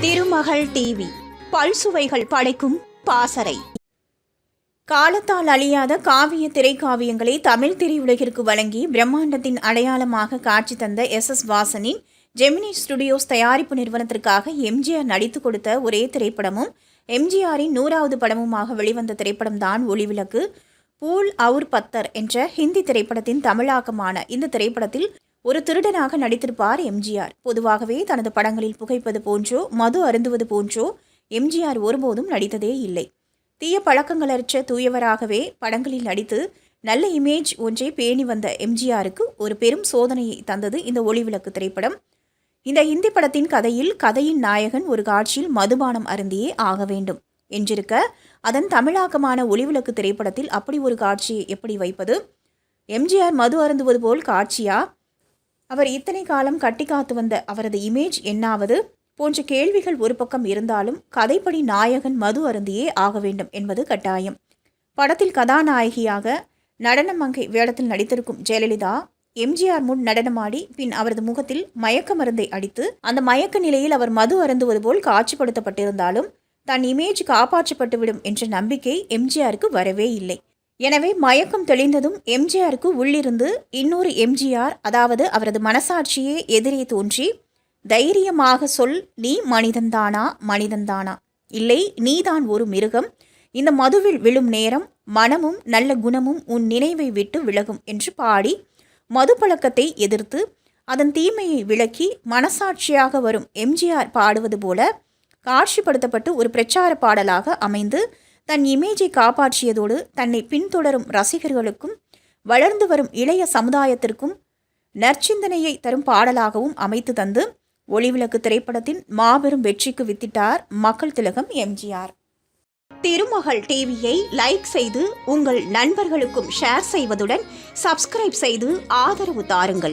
திருமகள் TV பல்சுவைகள் படைக்கும் பாசறை. காலத்தால் அழியாத காவிய திரைக்காவியங்களை தமிழ் திரையுலகிற்கு வழங்கி பிரம்மாண்டத்தின் அடையாளமாக காட்சி தந்த எஸ் வாசனின் ஜெமினி ஸ்டுடியோஸ் தயாரிப்பு நிறுவனத்திற்காக எம்ஜிஆர் நடித்து கொடுத்த ஒரே திரைப்படமும் எம்ஜிஆரின் 100வது படமுமாக வெளிவந்த திரைப்படம்தான் ஒளிவிளக்கு. பூல் அவுர் பத்தர் என்ற ஹிந்தி திரைப்படத்தின் தமிழாக்கமான இந்த திரைப்படத்தில் ஒரு திருடனாக நடித்திருப்பார் எம்ஜிஆர். பொதுவாகவே தனது படங்களில் புகைப்பது போன்றோ மது அருந்துவது போன்றோ எம்ஜிஆர் ஒருபோதும் நடித்ததே இல்லை. தீய பழக்கங்களற்ற தூயவராகவே படங்களில் நடித்து நல்ல இமேஜ் ஒன்றை பேணி வந்த எம்ஜிஆருக்கு ஒரு பெரும் சோதனையை தந்தது இந்த ஒளிவிளக்கு திரைப்படம். இந்த ஹிந்தி படத்தின் கதையின் நாயகன் ஒரு காட்சியில் மதுபானம் அருந்தியே ஆக வேண்டும் என்றிருக்க, அதன் தமிழாக்கமான ஒளிவிளக்கு திரைப்படத்தில் அப்படி ஒரு காட்சியை எப்படி வைப்பது? எம்ஜிஆர் மது அருந்துவது போல் காட்சியா? அவர் இத்தனை காலம் கட்டி காத்து வந்த அவரது இமேஜ் என்னாவது போன்ற கேள்விகள் ஒரு பக்கம் இருந்தாலும், கதைப்படி நாயகன் மது அருந்தியே ஆக வேண்டும் என்பது கட்டாயம். படத்தில் கதாநாயகியாக நடனமங்கை வேடத்தில் நடித்திருக்கும் ஜெயலலிதா எம்ஜிஆர் முன் நடனமாடி பின் அவரது முகத்தில் மயக்க மருந்தை அடித்து அந்த மயக்க நிலையில் அவர் மது அருந்துவது போல் காட்சிப்படுத்தப்பட்டிருந்தாலும் தன் இமேஜ் காப்பாற்றப்பட்டுவிடும் என்ற நம்பிக்கை எம்ஜிஆருக்கு வரவே இல்லை. எனவே மயக்கம் தெளிந்ததும் எம்ஜிஆருக்கு உள்ளிருந்து இன்னொரு எம்ஜிஆர், அதாவது அவரது மனசாட்சியே எதிரே தோன்றி தைரியமாக சொல், நீ மனிதன்தானா மனிதன்தானா, இல்லை நீதான் ஒரு மிருகம், இந்த மதுவில் விழும் நேரம் மனமும் நல்ல குணமும் உன் நினைவை விட்டு விலகும் என்று பாடி மது பழக்கத்தை எதிர்த்து அதன் தீமையை விளக்கி மனசாட்சியாக வரும் எம்ஜிஆர் பாடுவது போல காட்சிப்படுத்தப்பட்டு ஒரு பிரச்சார பாடலாக அமைந்து தன் இமேஜை காப்பாற்றியதோடு தன்னை பின்தொடரும் ரசிகர்களுக்கும் வளர்ந்து வரும் இளைய சமுதாயத்திற்கும் நற்சிந்தனையை தரும் பாடலாகவும் அமைத்து தந்து ஒளிவிளக்கு திரைப்படத்தின் மாபெரும் வெற்றிக்கு வித்திட்டார் மக்கள் திலகம் எம்ஜிஆர். திருமகள் டிவியை லைக் செய்து உங்கள் நண்பர்களுக்கும் ஷேர் செய்வதுடன் சப்ஸ்கிரைப் செய்து ஆதரவு தாருங்கள்.